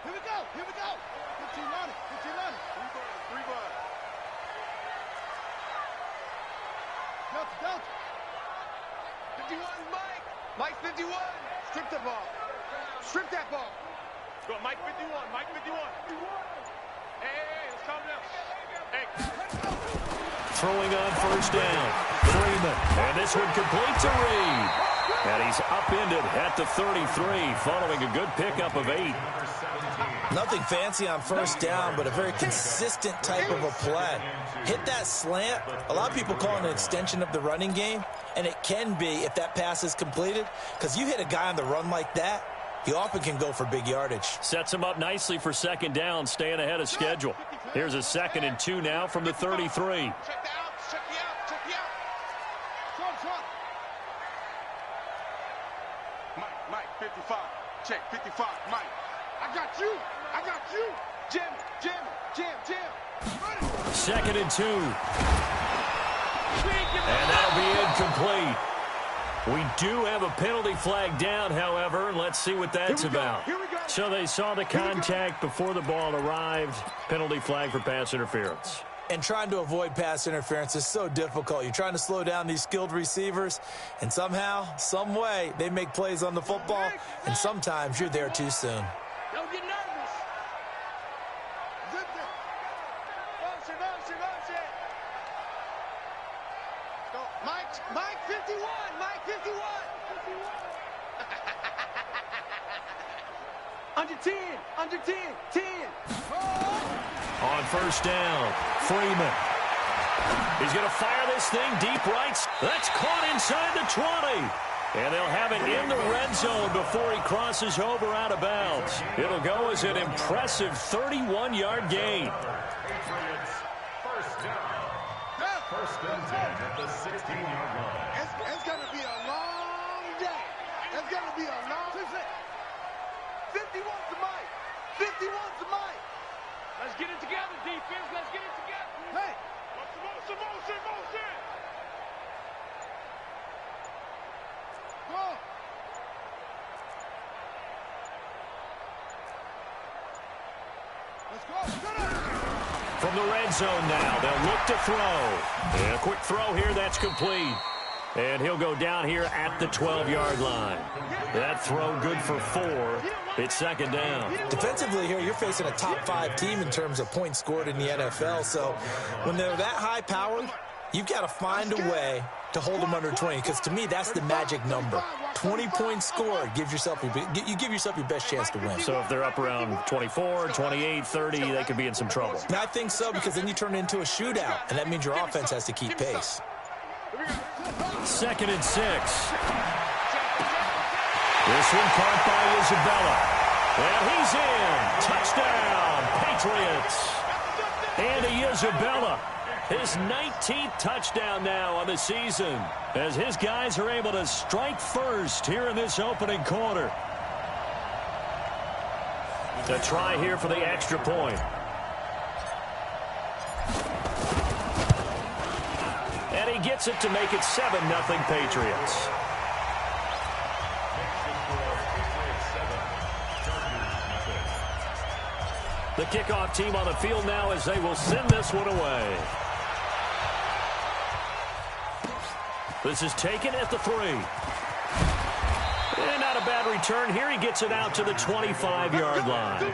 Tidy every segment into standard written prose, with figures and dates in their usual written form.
Here we go. Here we go. 15 running. 15 running. Rebound. Delta. 51, Mike. Mike 51. Strip the ball. Strip that ball. Go, Mike 51. Mike 51. Hey, let's calm down. Hey. Throwing on first down. Freeman. And this one complete to Reed. And he's upended at the 33 following a good pickup of 8. Nothing fancy on first down, but a very consistent type of a play. Hit that slant. A lot of people call it an extension of the running game, and it can be if that pass is completed, because you hit a guy on the run like that, he often can go for big yardage. Sets him up nicely for second down, staying ahead of schedule. Here's a 2nd and 2 now from the 33. Check the out. Check the out. Trump. Mike, 55. Check, 55. Mike. I got you. Jim. 2nd and 2. And that'll be incomplete. We do have a penalty flag down, however, and let's see what that's about. So they saw the contact before the ball arrived. Penalty flag for pass interference. And trying to avoid pass interference is so difficult. You're trying to slow down these skilled receivers, and somehow, some way, they make plays on the football, and sometimes you're there too soon. Don't get nervous. Zip it. Motion. Go. Mike 51. Mike 51. Under 10. 10. On first down, Freeman. He's going to fire this thing deep right. That's caught inside the 20. And they'll have it in the red zone before he crosses over out of bounds. It'll go as an impressive 31-yard gain. First and 10 at the 16-yard line. It's going to be a long day. It's going to be a long 51 to Mike. 51 to Mike. Let's get it together, defense. Let's get it together. Hey. Motion. Go. Let's go. From the red zone now, they'll look to throw. And a quick throw here, that's complete. And he'll go down here at the 12-yard line. That throw good for 4. It's second down. Defensively here, you're facing a top 5 team in terms of points scored in the NFL. So when they're that high-powered, you've got to find a way to hold them under 20. Because to me, that's the magic number. 20 points scored, you give yourself your best chance to win. So if they're up around 24, 28, 30, they could be in some trouble. And I think so, because then you turn it into a shootout, and that means your offense has to keep pace. 2nd and 6. This one caught by Isabella. And he's in. Touchdown, Patriots. Andy Isabella, his 19th touchdown now on the season, as his guys are able to strike first here in this opening quarter. To try here for the extra point. And he gets it to make it 7-0 Patriots. The kickoff team on the field now as they will send this one away. This is taken at the 3. And not a bad return here. He gets it out to the 25-yard line.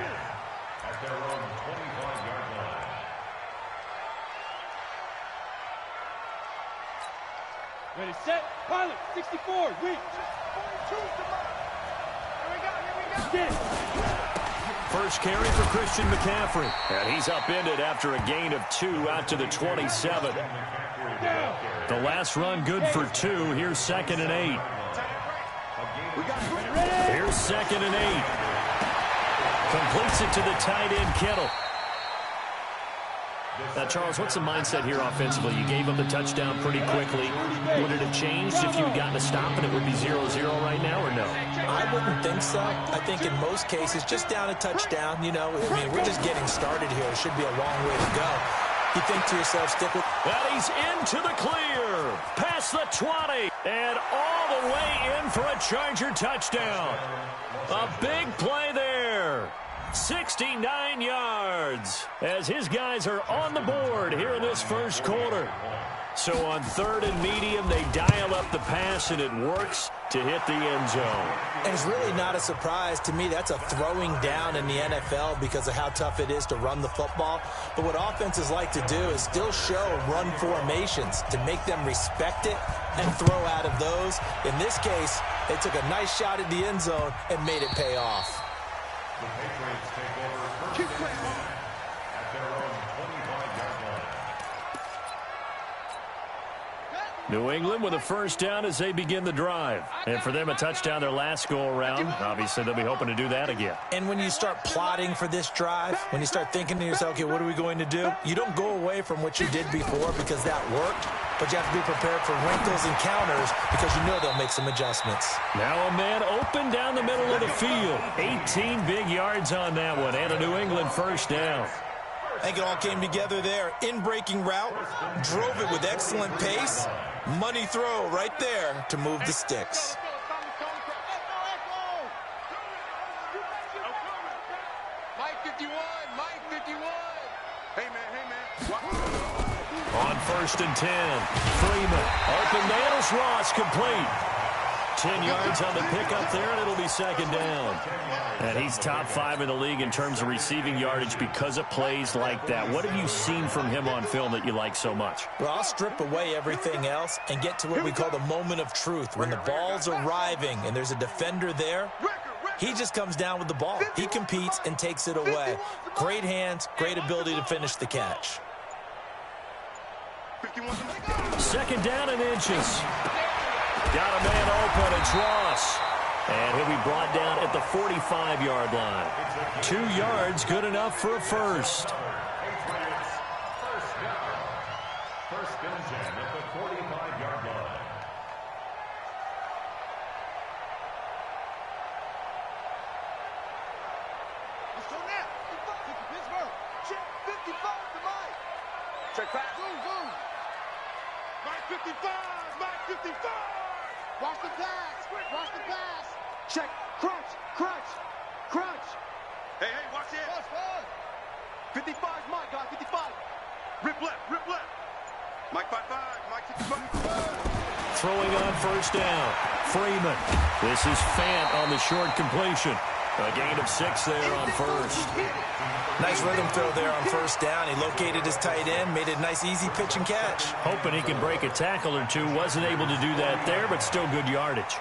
Ready, set, pilot, 64, reach. Here we go. First carry for Christian McCaffrey. And he's upended after a gain of 2 out to the 27. The last run good for 2. Here's 2nd and 8. Here's 2nd and 8. Completes it to the tight end, Kittle. Now, Charles, what's the mindset here offensively? You gave them the touchdown pretty quickly. Would it have changed if you had gotten a stop and it would be 0-0 right now, or no? I wouldn't think so. I think in most cases, just down a touchdown, you know, I mean, we're just getting started here. It should be a long way to go. You think to yourself, stick with... And he's into the clear. Past the 20. And all the way in for a Charger touchdown. A big play there. 69 yards as his guys are on the board here in this first quarter. So on 3rd and medium, they dial up the pass, and it works to hit the end zone. And it's really not a surprise to me. That's a throwing down in the NFL because of how tough it is to run the football. But what offenses like to do is still show run formations to make them respect it and throw out of those. In this case, they took a nice shot at the end zone and made it pay off. The Patriots take over first and 10 at their own 25-yard line. New England with a first down as they begin the drive. And for them, a touchdown their last go-around. Obviously, they'll be hoping to do that again. And when you start plotting for this drive, when you start thinking to yourself, okay, what are we going to do? You don't go away from what you did before because that worked, but you have to be prepared for wrinkles and counters because you know they'll make some adjustments. Now a man open down the middle of the field. 18 big yards on that one, and a New England first down. I think it all came together there. In-breaking route, drove it with excellent pace. Money throw right there to move the sticks. Mike 51, Mike 51. Hey, man. On 1st and 10, Freeman. Open Nails Ross complete. 10 yards on the pickup there, and it'll be 2nd down. And he's top 5 in the league in terms of receiving yardage because of plays like that. What have you seen from him on film that you like so much? Well, I'll strip away everything else and get to what we call the moment of truth. When the ball's arriving and there's a defender there, he just comes down with the ball. He competes and takes it away. Great hands, great ability to finish the catch. 2nd down and inches. Got a man open. It's Ross. And he'll be brought down at the 45-yard line. 2 yards, good enough for a first. Patriots first down. 1st and 10 at the 45-yard line. Let's go now. Pittsburgh. Check 55 to Mike. Check back. Zoom. Mike 55. Mike 55. Watch the pass. Watch the pass. Check. Crunch. Hey, watch it. 55's Mike, guys. 55. Rip left. Mike 55. Mike 55. Throwing on 1st down. Freeman. This is Fant on the short completion. A gain of 6 there on 1st. Nice rhythm throw there on 1st down. He located his tight end, made it a nice, easy pitch and catch. Hoping he can break a tackle or two. Wasn't able to do that there, but still good yardage.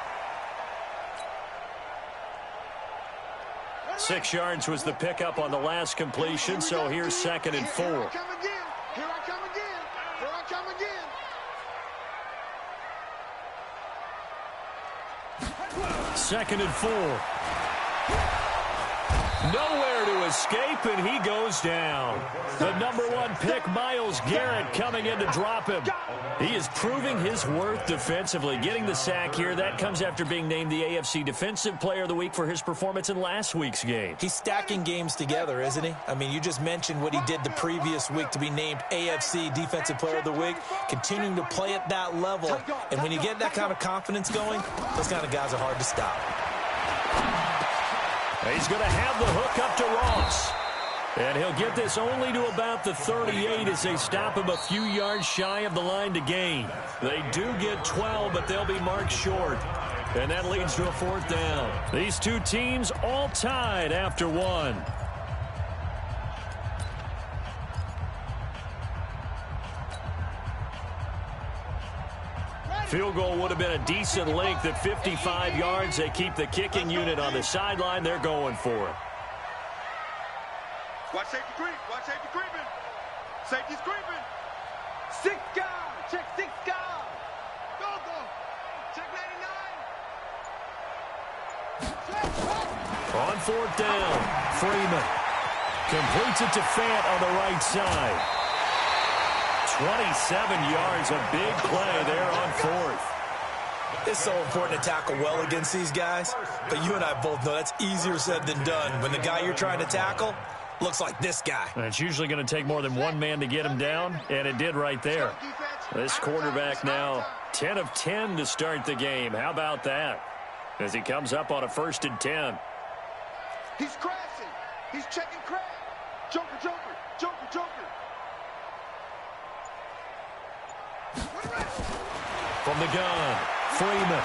6 yards was the pickup on the last completion, so here's 2nd and 4. Here I come again. 2nd and 4. Nowhere to escape, and he goes down. The #1 pick, Myles Garrett, coming in to drop him. He is proving his worth defensively. Getting the sack here, that comes after being named the AFC Defensive Player of the Week for his performance in last week's game. He's stacking games together, isn't he? I mean, you just mentioned what he did the previous week to be named AFC Defensive Player of the Week, continuing to play at that level. And when you get that kind of confidence going, those kind of guys are hard to stop. He's going to have the hook up to Ross. And he'll get this only to about the 38 as they stop him a few yards shy of the line to gain. They do get 12, but they'll be marked short. And that leads to a 4th down. These two teams all tied after 1. Field goal would have been a decent length at 55 yards. They keep the kicking unit on the sideline. They're going for it. Watch safety creeping. Safety's creeping. 6 guys. Check 6 guys. Go. Check 99. On 4th down, Freeman completes it to Fant on the right side. 27 yards, a big play there on fourth. It's so important to tackle well against these guys, but you and I both know that's easier said than done when the guy you're trying to tackle looks like this guy. And it's usually going to take more than one man to get him down, and it did right there. This quarterback now 10 of 10 to start the game. How about that? As he comes up on a 1st and 10. He's crashing. He's checking crash. Joker, Joker, Joker, Joker. From the gun, Freeman.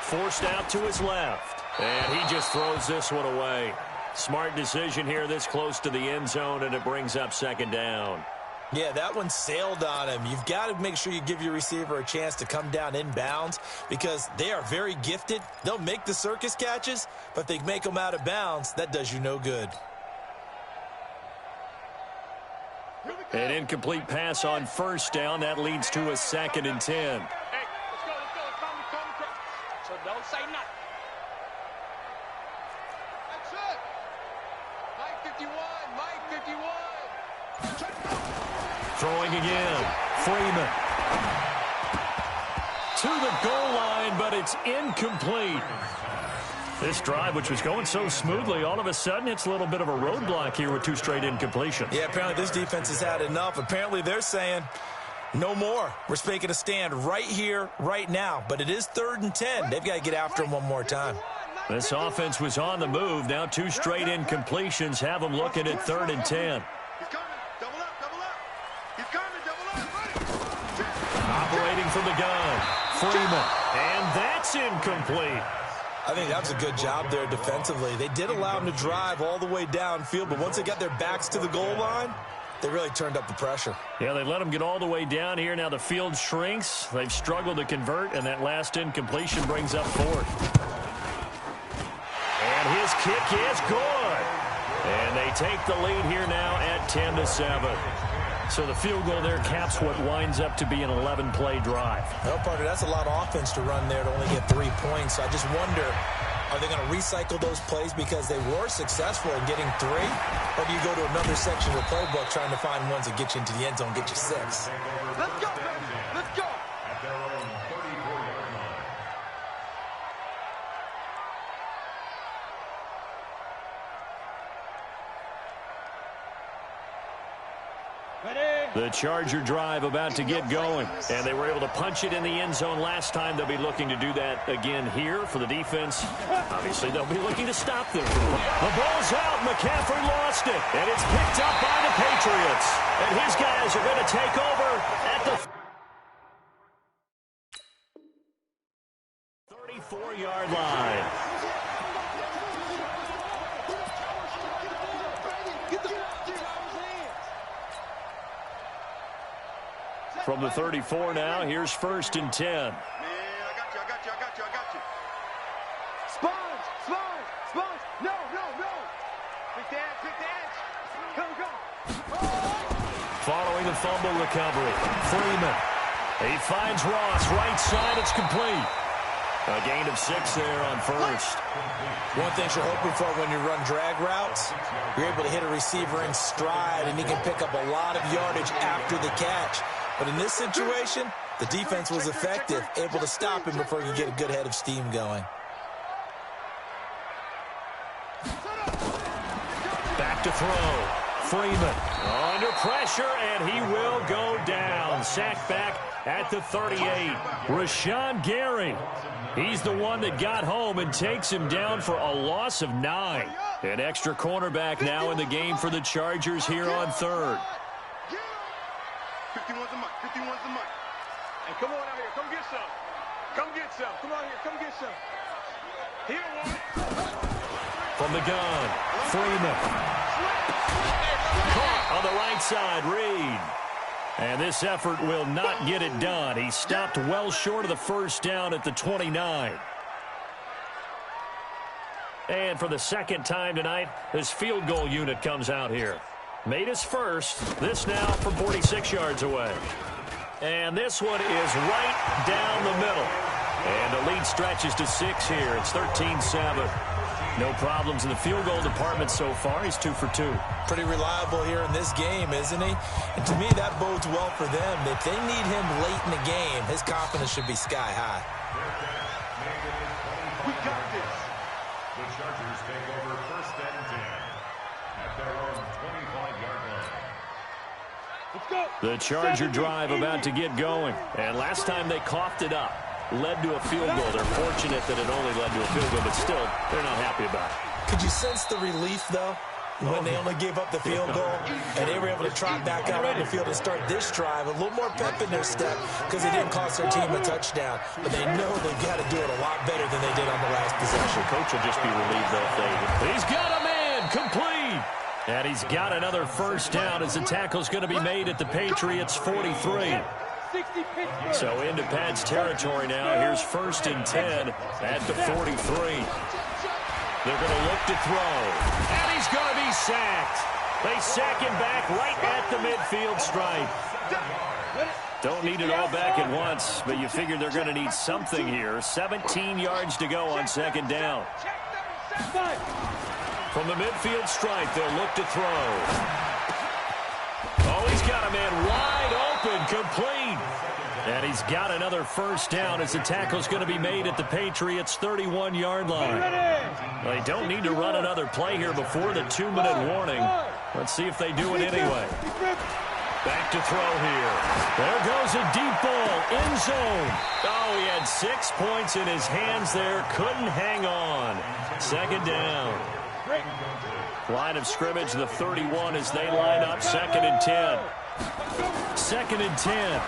Forced out to his left. And he just throws this one away. Smart decision here this close to the end zone, and it brings up 2nd down. Yeah, that one sailed on him. You've got to make sure you give your receiver a chance to come down inbounds because they are very gifted. They'll make the circus catches, but if they make them out of bounds, that does you no good. An incomplete pass on 1st down. That leads to a 2nd and 10. Hey, let's go. Come. So don't say nothing. That's it. Mike 51, Mike 51. Throwing again. Freeman. To the goal line, but it's incomplete. This drive, which was going so smoothly, all of a sudden it's a little bit of a roadblock here with 2 straight incompletions. Yeah, apparently this defense has had enough. Apparently they're saying, no more. We're making a stand right here, right now. But it is 3rd and 10. They've got to get after him one more time. This offense was on the move. Now 2 straight incompletions have them looking at 3rd and 10. He's coming. Double up. He's coming. Double up. Operating from the gun. Freeman. And that's incomplete. I think that was a good job there defensively. They did allow him to drive all the way downfield, but once they got their backs to the goal line, they really turned up the pressure. Yeah, they let him get all the way down here. Now the field shrinks. They've struggled to convert, and that last incompletion brings up 4th. And his kick is good. And they take the lead here now at 10-7. So the field goal there caps what winds up to be an 11-play drive. Well, partner, that's a lot of offense to run there to only get 3 points. So I just wonder, are they going to recycle those plays because they were successful in getting 3? Or do you go to another section of the playbook trying to find ones that get you into the end zone, get you 6? Let's go, baby. Let's go. At their own 34-yard line. The Charger drive about to get going, and they were able to punch it in the end zone last time. They'll be looking to do that again here for the defense. Obviously, they'll be looking to stop them. The ball's out. McCaffrey lost it, and it's picked up by the Patriots. And his guys are going to take over at the 34-yard line. From the 34 now, here's 1st and 10. Man, I got you. Sponge. No. Big dance. Come. Following the fumble recovery, Freeman. He finds Ross, right side, it's complete. A gain of 6 there on 1st. One thing you're hoping for when you run drag routes, you're able to hit a receiver in stride, and he can pick up a lot of yardage after the catch. But in this situation, the defense was effective, able to stop him before he could get a good head of steam going. Back to throw. Freeman under pressure, and he will go down. Sacked back at the 38. Rashawn Gary. He's the one that got home and takes him down for a loss of 9. An extra cornerback now in the game for the Chargers here on 3rd. 51's the mic. Hey, come on out here. Come get some. Come on here. Come get some. Here, one. From the gun, Freeman. Caught on the right side, Reed. And this effort will not get it done. He stopped well short of the 1st down at the 29. And for the 2nd time tonight, this field goal unit comes out here. Made his first. This now from 46 yards away. And this one is right down the middle. And the lead stretches to 6 here. It's 13-7. No problems in the field goal department so far. He's 2 for 2. Pretty reliable here in this game, isn't he? And to me, that bodes well for them. If they need him late in the game, his confidence should be sky high. We got this. The Chargers take over 1st and 10 at their own 25-yard line. Let's go. The Charger drive about to get going. And last time they coughed it up, led to a field goal. They're fortunate that it only led to a field goal, but still, they're not happy about it. Could you sense the relief, though, when they only gave up the field goal and they were able to trot back out on the field and start this drive? A little more pep in their step because it didn't cost their team a touchdown. But they know they've got to do it a lot better than they did on the last possession. Coach will just be relieved, though, if they... He's got a man complete. And he's got another first down as the tackle's going to be made at the Patriots' 43. So into Pat's territory now. Here's 1st and 10 at the 43. They're going to look to throw. And he's going to be sacked. They sack him back right at the midfield stripe. Don't need it all back at once, but you figure they're going to need something here. 17 yards to go on 2nd down. From the midfield stripe, they'll look to throw. Oh, he's got a man wide open, complete. And he's got another first down as the tackle's going to be made at the Patriots' 31-yard line. They don't need to run another play here before the 2-minute warning. Let's see if they do it anyway. Back to throw here. There goes a deep ball, end zone. Oh, he had 6 points in his hands there. Couldn't hang on. 2nd down. Line of scrimmage, the 31 as they line up. 2nd and 10. 2nd and 10.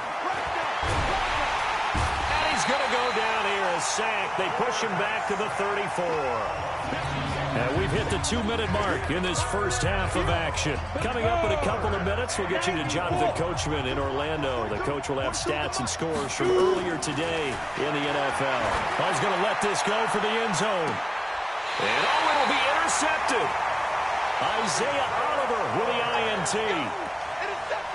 And he's going to go down here, a sack. They push him back to the 34. And we've hit the 2-minute mark in this first half of action. Coming up in a couple of minutes, we'll get you to Jonathan Coachman in Orlando. The coach will have stats and scores from earlier today in the NFL. He's going to let this go for the end zone. And oh, it'll be intercepted. Isaiah Oliver with the INT.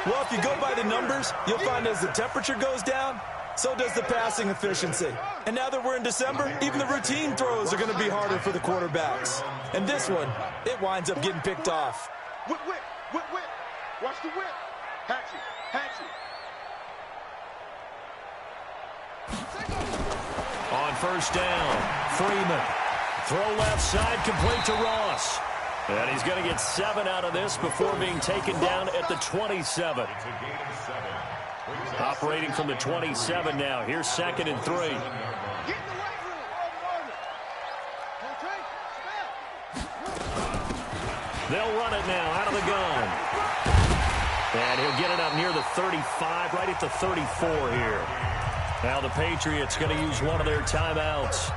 Well, if you go by the numbers, you'll find as the temperature goes down, so does the passing efficiency. And now that we're in December, even the routine throws are going to be harder for the quarterbacks. And this one, it winds up getting picked off. Whip, whip, whip, whip. Watch the whip. Hatchet, hatchet. On first down, Freeman. Throw left side, complete to Ross. And he's going to get 7 out of this before being taken down at the 27. Operating from the 27 now. Here's 2nd and 3. They'll run it now out of the gun. And he'll get it up near the 35, right at the 34 here. Now the Patriots going to use one of their timeouts,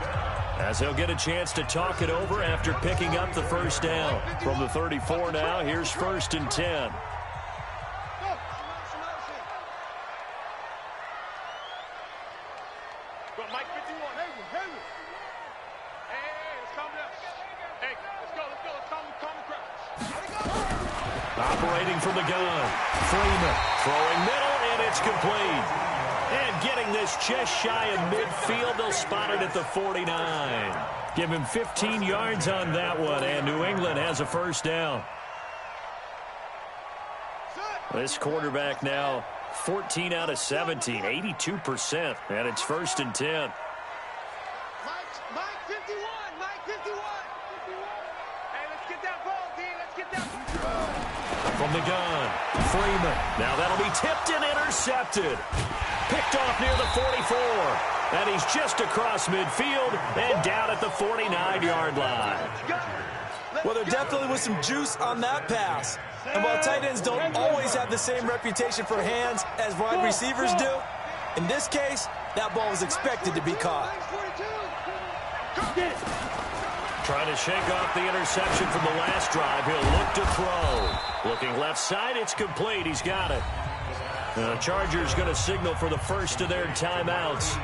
as they'll get a chance to talk it over after picking up the first down. From the 34 now, here's 1st and 10. Mike 51. Hey, let's calm down. Hey, let's go. Let's calm the crowd. Operating from the gun, Freeman throwing middle, and it's complete. And getting this just shy of midfield, they'll spot it at the 49. Give him 15 yards on that one, and New England has a first down. This quarterback now 14 out of 17, 82%, and it's 1st and 10. Mike 51. Hey, let's get that ball, D. Let's get that ball. From the gun, Freeman. Now that'll be tipped and intercepted. Picked off near the 44. And he's just across midfield and down at the 49-yard line. Well, there definitely was some juice on that pass. And while tight ends don't always have the same reputation for hands as wide receivers do, in this case, that ball was expected to be caught. Trying to shake off the interception from the last drive. He'll look to throw. Looking left side, it's complete. He's got it. The Chargers going to signal for the first of their timeouts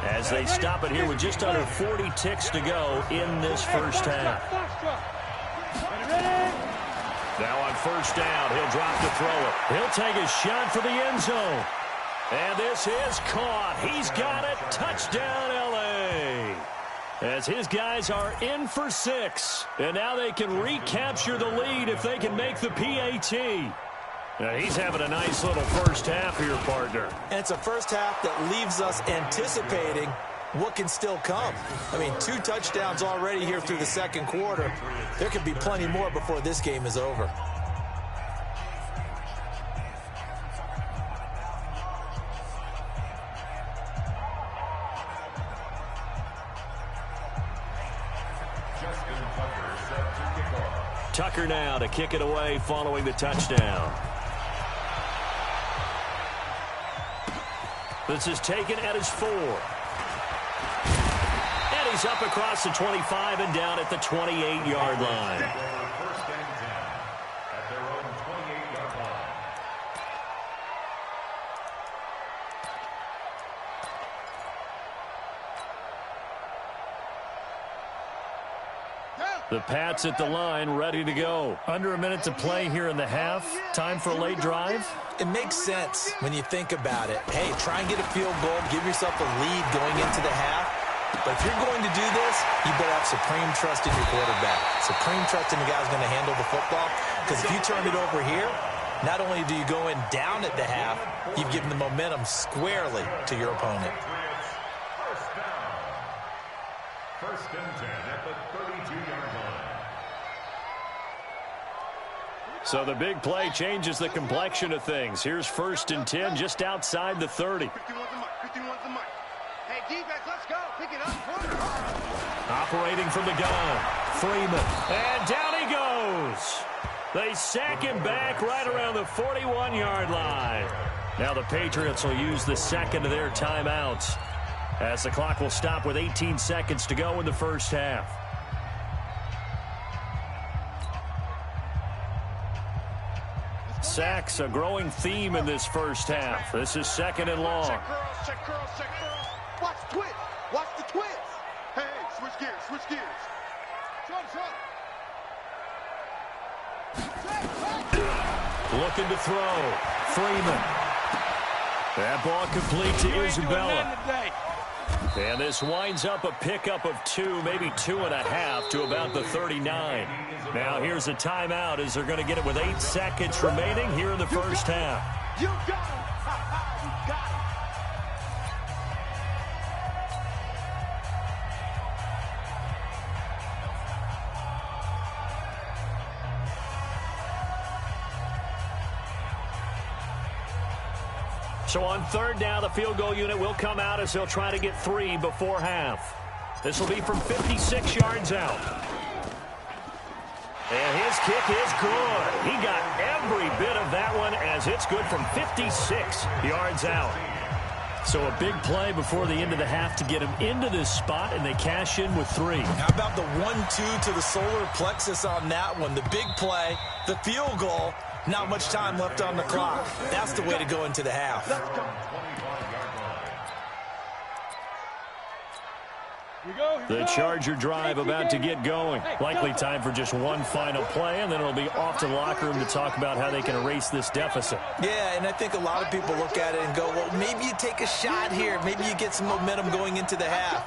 as they stop it here with just under 40 ticks to go in this first half. Now on first down, he'll drop to throw it. He'll take a shot for the end zone. And this is caught. He's got it. Touchdown, L.A. as his guys are in for 6. And now they can recapture the lead if they can make the PAT. Now he's having a nice little first half here, partner. And it's a first half that leaves us anticipating what can still come. I mean, 2 touchdowns already here through the second quarter. There could be plenty more before this game is over. Tucker now to kick it away following the touchdown. This is taken at his 4. And he's up across the 25 and down at the 28-yard line. First and 10 at their own 28-yard line. The Pats at the line, ready to go. Under a minute to play here in the half. Time for a late drive. It makes sense when you think about it. Hey, try and get a field goal, give yourself a lead going into the half. But if you're going to do this, you better have supreme trust in your quarterback. Supreme trust in the guy who's going to handle the football. Because if you turn it over here, not only do you go in down at the half, you've given the momentum squarely to your opponent. First down. First and 10 at the 32-yard line. So the big play changes the complexion of things. Here's first and 10 just outside the 30. 51's the mic. Hey, defense, let's go. Pick it up. Operating from the gun, Freeman. And down he goes. They sack him back right around the 41-yard line. Now the Patriots will use the second of their timeouts, as the clock will stop with 18 seconds to go in the first half. Sacks, a growing theme in this first half. This is second and long. Check curls. Watch twist. Watch the twist. Hey, switch gears. Looking to throw. Freeman. That ball complete to Isabella. And this winds up a pickup of 2, maybe 2.5 to about the 39. Now here's a timeout as they're going to get it with 8 seconds remaining here in the first half. You got it. You got it. So on third down, the field goal unit will come out as they'll try to get 3 before half. This will be from 56 yards out. And his kick is good. He got every bit of that one as it's good from 56 yards out. So a big play before the end of the half to get him into this spot, and they cash in with 3. How about the 1-2 to the solar plexus on that one? The big play, the field goal, not much time left on the clock. That's the way to go into the half. The Charger drive about to get going. Likely time for just one final play, and then it'll be off to the locker room to talk about how they can erase this deficit. Yeah, and I think a lot of people look at it and go, well, maybe you take a shot here. Maybe you get some momentum going into the half.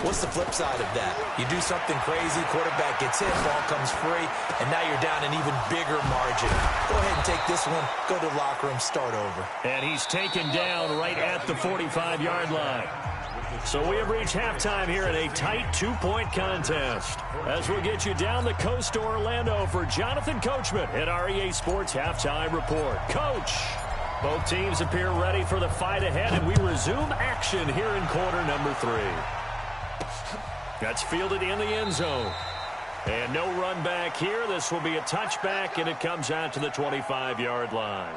What's the flip side of that? You do something crazy, quarterback gets hit, ball comes free, and now you're down an even bigger margin. Go ahead and take this one, go to the locker room, start over. And he's taken down right at the 45-yard line. So we have reached halftime here in a tight 2-point contest. As we'll get you down the coast to Orlando for Jonathan Coachman at our EA Sports Halftime Report. Coach, both teams appear ready for the fight ahead, and we resume action here in quarter number 3. That's fielded in the end zone. And no run back here. This will be a touchback, and it comes out to the 25-yard line.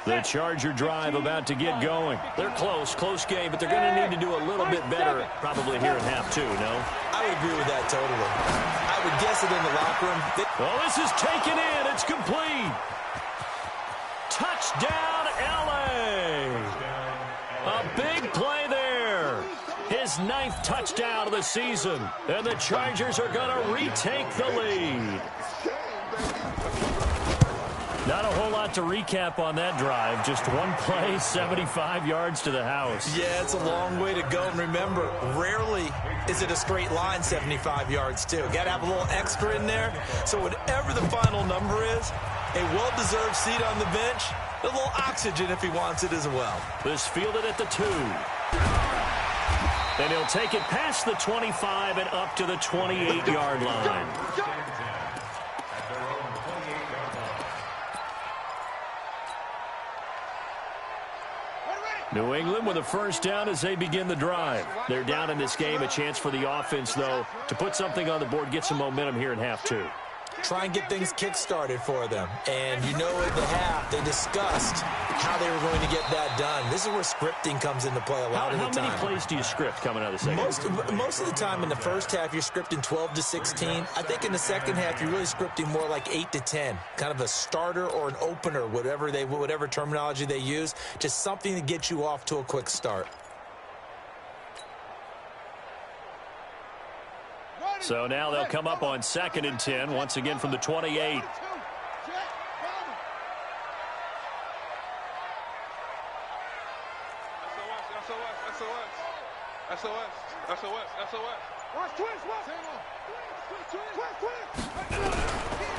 The Charger drive about to get going. They're close game, but they're going to need to do a little bit better probably here in half 2, no? I would agree with that totally. I would guess it in the locker room. Oh, this is taken in. It's complete. Touchdown, L.A. A big play there. His his 9th touchdown of the season. And the Chargers are going to retake the lead. Not a whole lot to recap on that drive. Just one play, 75 yards to the house. Yeah, it's a long way to go. And remember, rarely is it a straight line 75 yards, too. Got to have a little extra in there. So whatever the final number is, a well-deserved seat on the bench, a little oxygen if he wants it as well. This fielded at the 2. And he'll take it past the 25 and up to the 28-yard line. New England with a first down as they begin the drive. They're down in this game. A chance for the offense, though, to put something on the board, get some momentum here in half 2. Try and get things kick-started for them. And you know in the half, they discussed how they were going to get that done. This is where scripting comes into play a lot of the time. How many plays do you script coming out of the second? Most of the time in the first half, you're scripting 12 to 16. I think in the second half, you're really scripting more like 8 to 10. Kind of a starter or an opener, whatever terminology they use. Just something to get you off to a quick start. So now they'll come up on 2nd and 10, once again from the 28.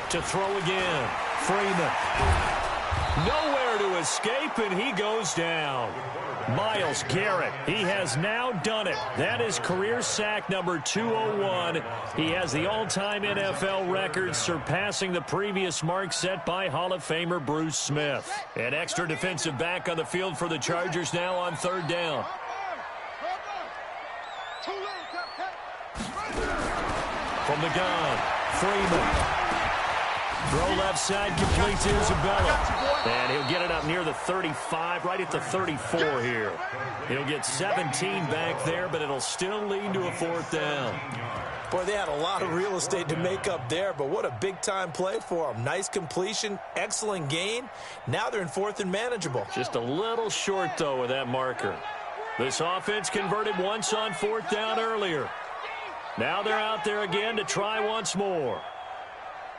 To throw again, Freeman. Nowhere to escape, and he goes down. Myles Garrett, he has now done it. That is career sack number 201. He has the all-time NFL record, surpassing the previous mark set by Hall of Famer Bruce Smith. An extra defensive back on the field for the Chargers now on 3rd down. From the gun, Freeman. Throw left side, complete to Isabella. And he'll get it up near the 35, right at the 34 here. He'll get 17 back there, but it'll still lead to a 4th down. Boy, they had a lot of real estate to make up there, but what a big-time play for them. Nice completion, excellent gain. Now they're in 4th and manageable. Just a little short, though, with that marker. This offense converted once on 4th down earlier. Now they're out there again to try once more.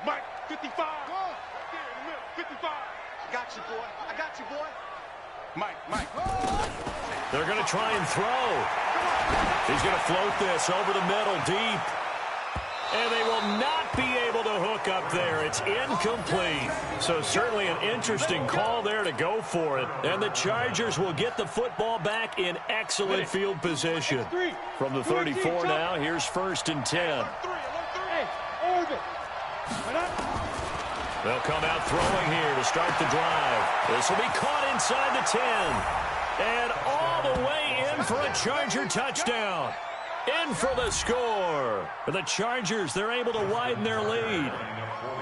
Mike, 55. Go. Right there in the middle, 55. I got you, boy. I got you, boy. Mike. They're going to try and throw. He's going to float this over the middle, deep. And they will not be able to hook up there. It's incomplete. So certainly an interesting call there to go for it. And the Chargers will get the football back in excellent field position. From the 34 now, here's 1st and 10. They'll come out throwing here to start the drive. This will be caught inside the 10. And all the way in for a Charger touchdown. In for the score. For the Chargers, they're able to widen their lead.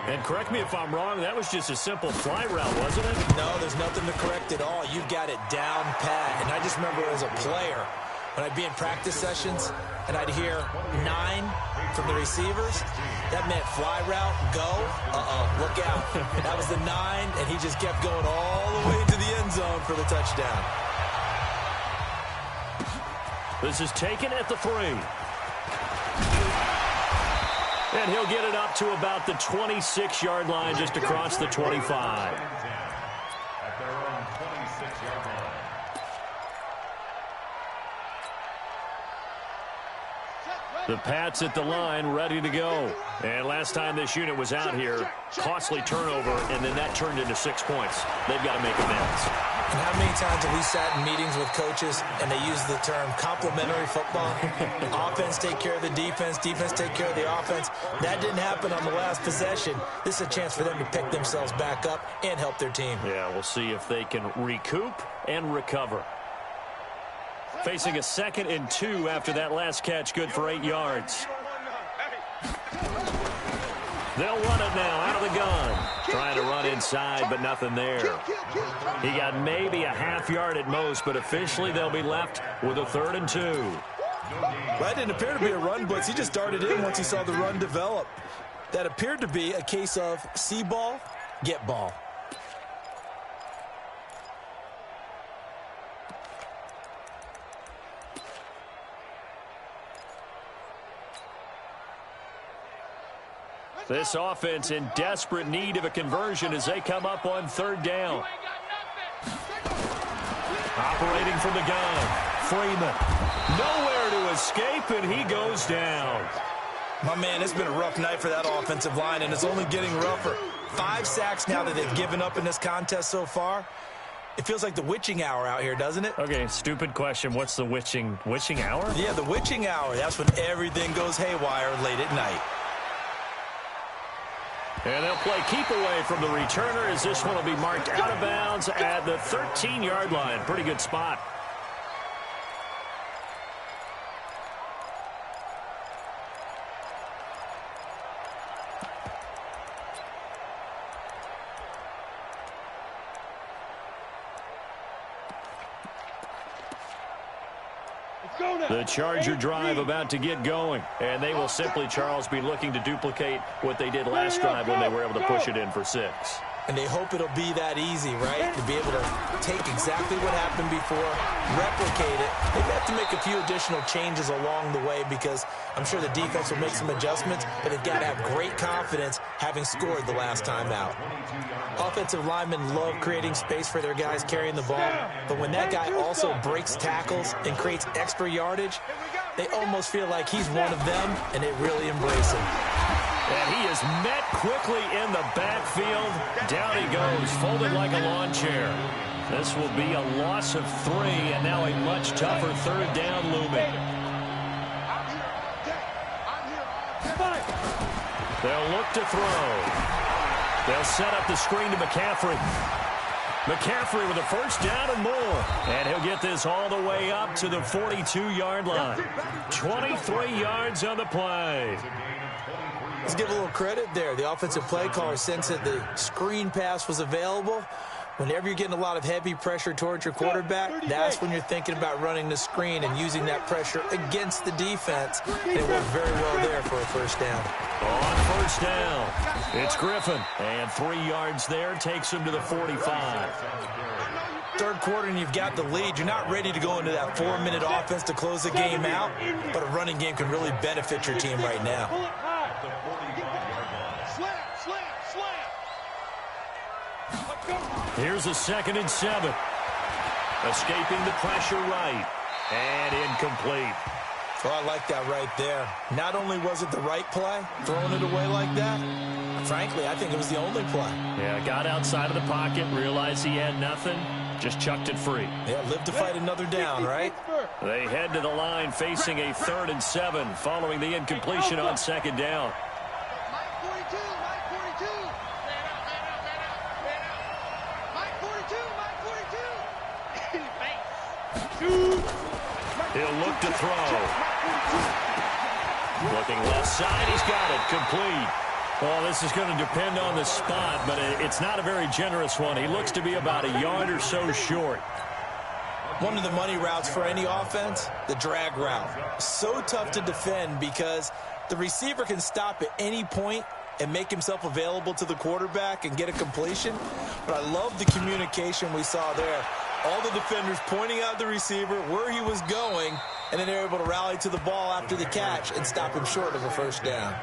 And correct me if I'm wrong, that was just a simple fly route, wasn't it? No, there's nothing to correct at all. You've got it down pat. And I just remember as a player, when I'd be in practice sessions and I'd hear 9 from the receivers, that meant fly route, go, look out. That was the 9, and he just kept going all the way to the end zone for the touchdown. This is taken at the 3. And he'll get it up to about the 26-yard line, just across the 25. At their own 26-yard line. The Pats at the line, ready to go. And last time this unit was out here, costly turnover, and then that turned into 6 points. They've got to make amends. And how many times have we sat in meetings with coaches and they use the term complementary football? Offense take care of the defense, defense take care of the offense. That didn't happen on the last possession. This is a chance for them to pick themselves back up and help their team. Yeah, we'll see if they can recoup and recover. Facing a 2nd and 2 after that last catch, good for 8 yards. They'll run it now out of the gun. Trying to run inside, but nothing there. He got maybe a half yard at most, but officially they'll be left with a 3rd and 2. That didn't appear to be a run blitz. He just darted in once he saw the run develop. That appeared to be a case of see ball, get ball. This offense in desperate need of a conversion as they come up on third down. Operating from the gun, Freeman. Nowhere to escape, and he goes down. My man, it's been a rough night for that offensive line, and it's only getting rougher. 5 sacks now that they've given up in this contest so far. It feels like the witching hour out here, doesn't it? Okay, stupid question. What's the witching hour? Yeah, the witching hour. That's when everything goes haywire late at night. And they'll play keep away from the returner as this one will be marked out of bounds at the 13-yard line. Pretty good spot. The Charger drive about to get going, and they will simply, Charles, be looking to duplicate what they did last drive when they were able to push it in for 6. And they hope it'll be that easy, right? To be able to take exactly what happened before, replicate it. They have to make a few additional changes along the way because I'm sure the defense will make some adjustments, but they've got to have great confidence having scored the last time out. Offensive linemen love creating space for their guys carrying the ball, but when that guy also breaks tackles and creates extra yardage, they almost feel like he's one of them, and they really embrace him. And he is met quickly in the backfield. Down he goes, folded like a lawn chair. This will be a loss of 3, and now a much tougher third down looming. They'll look to throw. They'll set up the screen to McCaffrey. McCaffrey with a first down and more. And he'll get this all the way up to the 42-yard line. 23 yards on the play. Let's give a little credit there. The offensive play caller sensed that the screen pass was available. Whenever you're getting a lot of heavy pressure towards your quarterback, that's when you're thinking about running the screen and using that pressure against the defense. And it worked very well there for a first down. On first down, it's Griffin. And 3 yards there takes him to the 45. Third quarter and you've got the lead. You're not ready to go into that 4-minute offense to close the game out, but a running game can really benefit your team right now. Here's a 2nd and 7. Escaping the pressure right. And incomplete. Oh, I like that right there. Not only was it the right play, throwing it away like that, frankly, I think it was the only play. Yeah, got outside of the pocket, realized he had nothing, just chucked it free. Yeah, live to fight another down, right? They head to the line facing a 3rd and 7 following the incompletion on 2nd down. He'll look to throw. Looking left side, he's got it, complete. Well, this is going to depend on the spot, but it's not a very generous one. He looks to be about a yard or so short. One of the money routes for any offense, the drag route. So tough to defend because the receiver can stop at any point and make himself available to the quarterback and get a completion. But I love the communication we saw there. All the defenders pointing out the receiver, where he was going, and then they're able to rally to the ball after the catch and stop him short of a first down.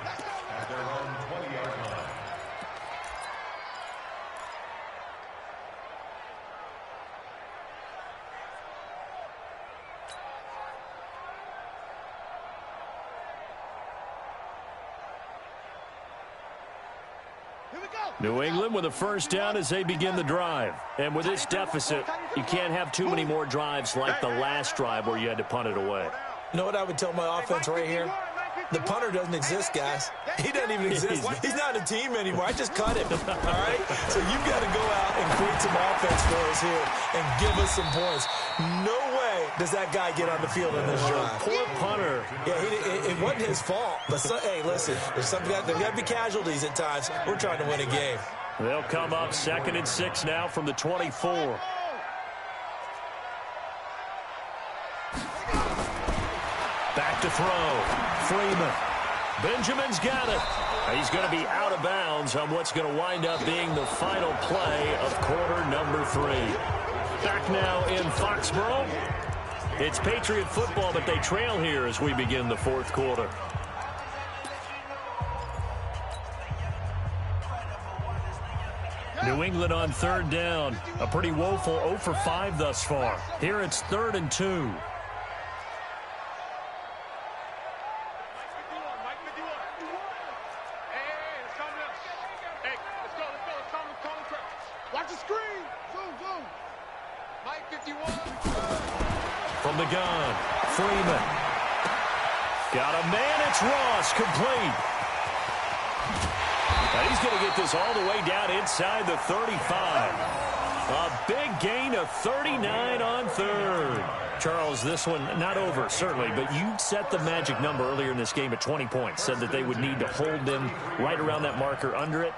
New England with a first down as they begin the drive. And with this deficit, you can't have too many more drives like the last drive where you had to punt it away. You know what I would tell my offense right here? The punter doesn't exist, guys. He doesn't even exist. He's not a team anymore. I just cut him, all right? So you've got to go out and create some offense for us here and give us some points. No way does that guy get on the field in this drive. Poor punter. Yeah, it wasn't his fault. But, hey, listen, there's got to be casualties at times. We're trying to win a game. They'll come up 2nd and 6 now from the 24. Back to throw. Freeman. Benjamin's got it. He's going to be out of bounds on what's going to wind up being the final play of quarter number 3. Back now in Foxborough. It's Patriot football, but they trail here as we begin the 4th quarter. New England on third down. A pretty woeful 0 for 5 thus far. Here it's 3rd and 2. Watch the screen. Zoom. Mike 51. From the gun, Freeman. Got a man, it's Ross, complete. And he's going to get this all the way down inside the 35. A big gain of 39 on third. Charles, this one not over, certainly, but you set the magic number earlier in this game at 20 points, said that they would need to hold them right around that marker under it.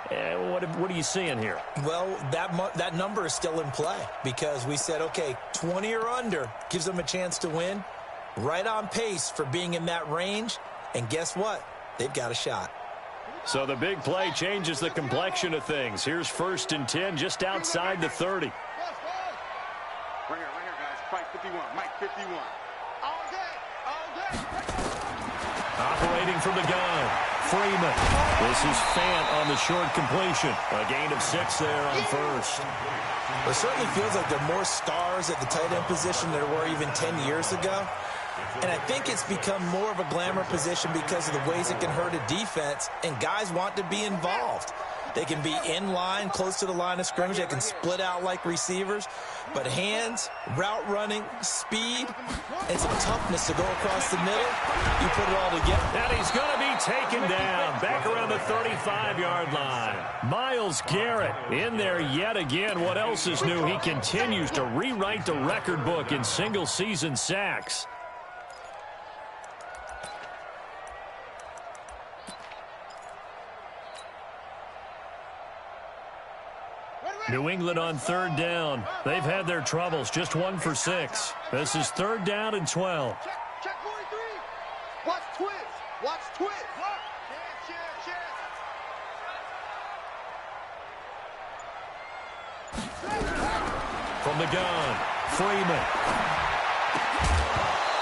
What are you seeing here? Well, that number is still in play because we said, okay, 20 or under gives them a chance to win. Right on pace for being in that range. And guess what? They've got a shot. So the big play changes the complexion of things. Here's 1st and 10 just outside the 30. Right here, guys. Mike 51. Mike 51. All day. Operating from the gun, Freeman. This is Fant on the short completion. A gain of 6 there on 1st. It certainly feels like there are more stars at the tight end position than there were even 10 years ago. And I think it's become more of a glamour position because of the ways it can hurt a defense, and guys want to be involved. They can be in line, close to the line of scrimmage. They can split out like receivers. But hands, route running, speed, and some toughness to go across the middle, you put it all together. And he's going to be taken down back around the 35-yard line. Myles Garrett in there yet again. What else is new? He continues to rewrite the record book in single-season sacks. New England on third down. They've had their troubles. Just 1 for 6. This is 3rd down and 12. Check 43. Watch twist. From the gun, Freeman.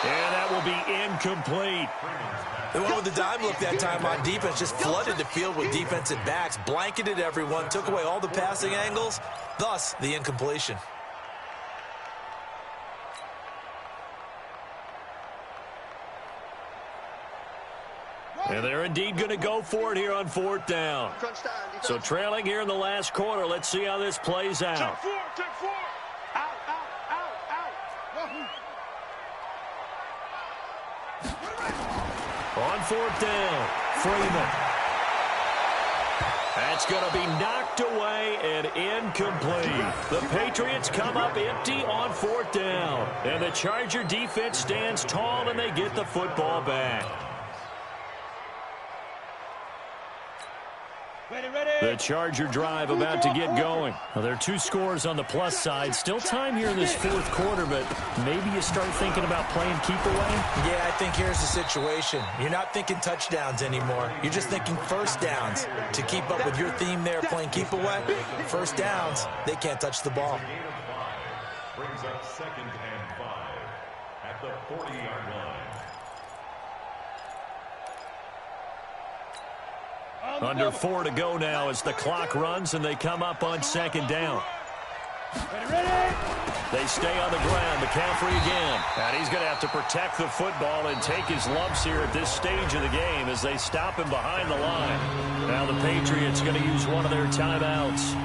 And that will be incomplete. They went with the dime look that time on defense, just flooded the field with defensive backs, blanketed everyone, took away all the passing angles, thus the incompletion. And they're indeed going to go for it here on 4th down. So trailing here in the last quarter, let's see how this plays out. Check 4. Out. On 4th down, Freeman. That's going to be knocked away and incomplete. The Patriots come up empty on 4th down. And the Charger defense stands tall and they get the football back. The Charger drive about to get going. Well, there are 2 scores on the plus side. Still time here in this 4th quarter, but maybe you start thinking about playing keep away? Yeah, I think here's the situation. You're not thinking touchdowns anymore. You're just thinking first downs. To keep up with your theme there, playing keep away, first downs, they can't touch the ball. Brings up 2nd and 5 at the 40-yard line. Under 4 to go now as the clock runs and they come up on 2nd down. They stay on the ground. McCaffrey again. And he's going to have to protect the football and take his lumps here at this stage of the game as they stop him behind the line. Now the Patriots going to use one of their timeouts.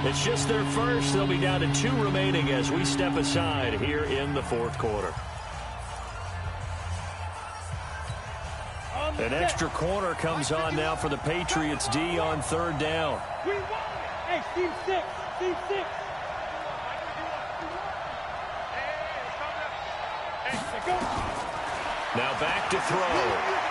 It's just their first. They'll be down to 2 remaining as we step aside here in the 4th quarter. An extra corner comes on now for the Patriots D on 3rd down. Hey, Steve 6. Now back to throw.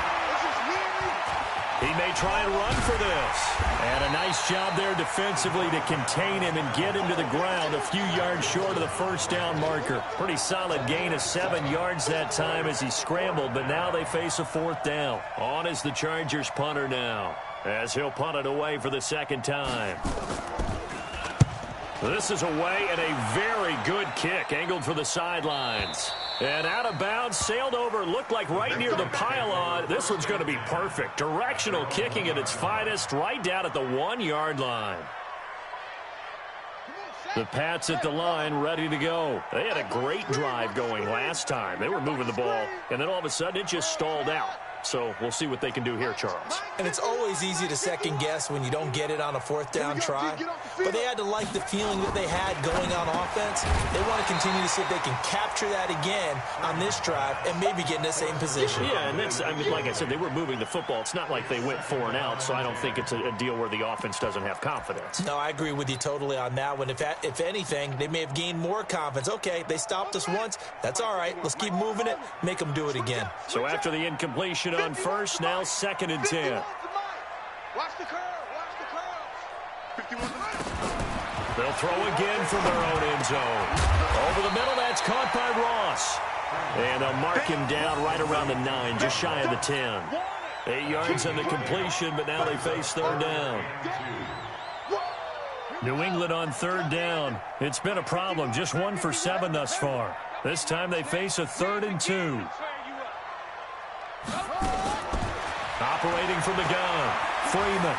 He may try and run for this. And a nice job there defensively to contain him and get him to the ground a few yards short of the 1st down marker. Pretty solid gain of 7 yards that time as he scrambled, but now they face a 4th down. On is the Chargers punter now, as he'll punt it away for the 2nd time. This is away and a very good kick, angled for the sidelines. And out of bounds, sailed over, looked like right near the pylon. This one's going to be perfect. Directional kicking at its finest, right down at the 1-yard line. The Pats at the line, ready to go. They had a great drive going last time. They were moving the ball, and then all of a sudden it just stalled out. So we'll see what they can do here, Charles. And it's always easy to second guess when you don't get it on a fourth down try. But they had to like the feeling that they had going on offense. They want to continue to see if they can capture that again on this drive and maybe get in the same position. Yeah, and that's, I mean, like I said, they were moving the football. It's not like they went 4 and out, so I don't think it's a deal where the offense doesn't have confidence. No, I agree with you totally on that one. If anything, they may have gained more confidence. Okay, they stopped us once. That's all right. Let's keep moving it. Make them do it again. So after the incompletion on first, now 2nd and 10. Watch the curve. Watch the curve. 51. They'll throw again from their own end zone. Over the middle, that's caught by Ross. And they'll mark him down right around the 9, just shy of the 10. 8 yards on the completion, but now they face 3rd down. New England on 3rd down. It's been a problem, just 1 for 7 thus far. This time they face a 3rd and 2. Operating from the gun, Freeman.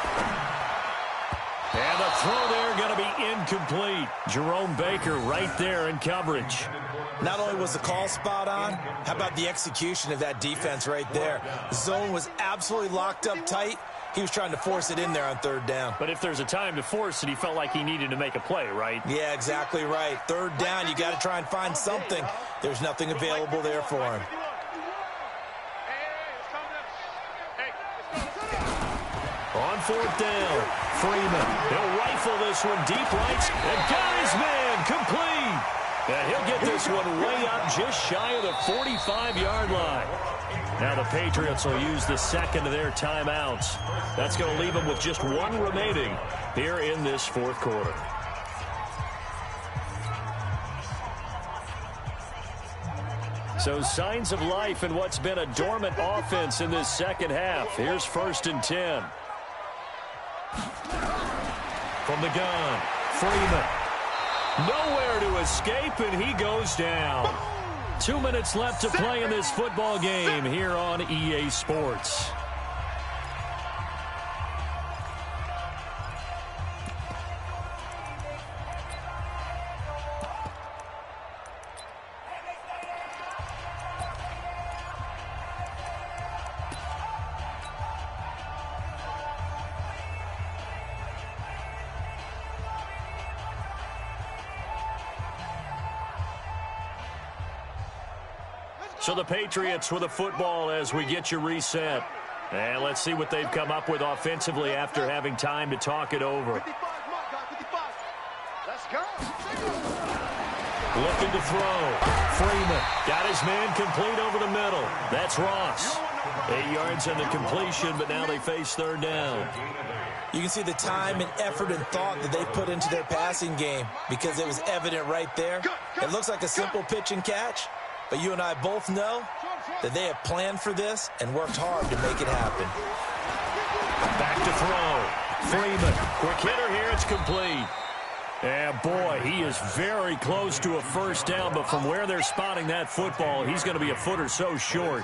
And the throw there going to be incomplete. Jerome Baker right there in coverage. Not only was the call spot on, how about the execution of that defense right there? The zone was absolutely locked up tight. He was trying to force it in there on 3rd down. But if there's a time to force it, he felt like he needed to make a play, right? Yeah, exactly right. 3rd down, you got to try and find something. There's nothing available there for him. On 4th down, Freeman. He'll rifle this one deep right and got his man complete. And he'll get this one way up just shy of the 45-yard line. Now the Patriots will use the 2nd of their timeouts. That's going to leave them with just 1 remaining here in this 4th quarter. So signs of life in what's been a dormant offense in this 2nd half. Here's 1st and 10. From the gun, Freeman. Nowhere to escape, and he goes down. 2 minutes left to play in this football game here on EA Sports. So the Patriots with the football as we get you reset. And let's see what they've come up with offensively after having time to talk it over. 55, let's go. Looking to throw. Freeman got his man complete over the middle. That's Ross. 8 yards on the completion, but now they face 3rd down. You can see the time and effort and thought that they put into their passing game because it was evident right there. It looks like a simple pitch and catch. But you and I both know that they have planned for this and worked hard to make it happen. Back to throw. Freeman. Quick hitter here. It's complete. And, boy, he is very close to a 1st down. But from where they're spotting that football, he's going to be a foot or so short.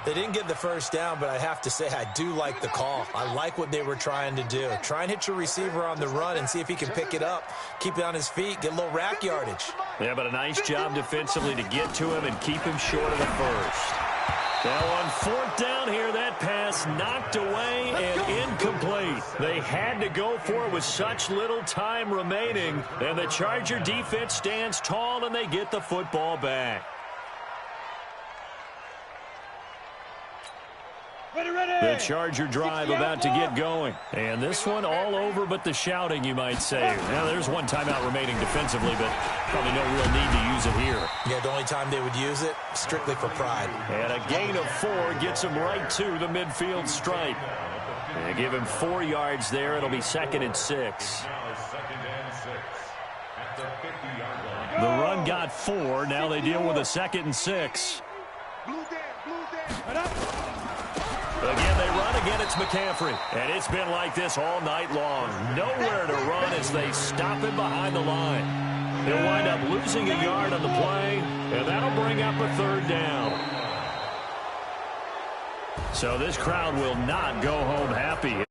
They didn't get the 1st down, but I have to say I do like the call. I like what they were trying to do. Try and hit your receiver on the run and see if he can pick it up. Keep it on his feet. Get a little rack yardage. Yeah, but a nice job defensively to get to him and keep him short of the 1st. Now on 4th down here, that pass knocked away and incomplete. They had to go for it with such little time remaining. And the Charger defense stands tall and they get the football back. The Charger drive about to get going. And this one all over but the shouting, you might say. Now, there's 1 timeout remaining defensively, but probably no real need to use it here. Yeah, the only time they would use it, strictly for pride. And a gain of 4 gets him right to the midfield stripe. They give him 4 yards there. It'll be 2nd and 6. The run got 4. Now they deal with a 2nd and 6. Again, they run. Again, it's McCaffrey. And it's been like this all night long. Nowhere to run as they stop him behind the line. He'll wind up losing a yard on the play, and that'll bring up a 3rd down. So this crowd will not go home happy.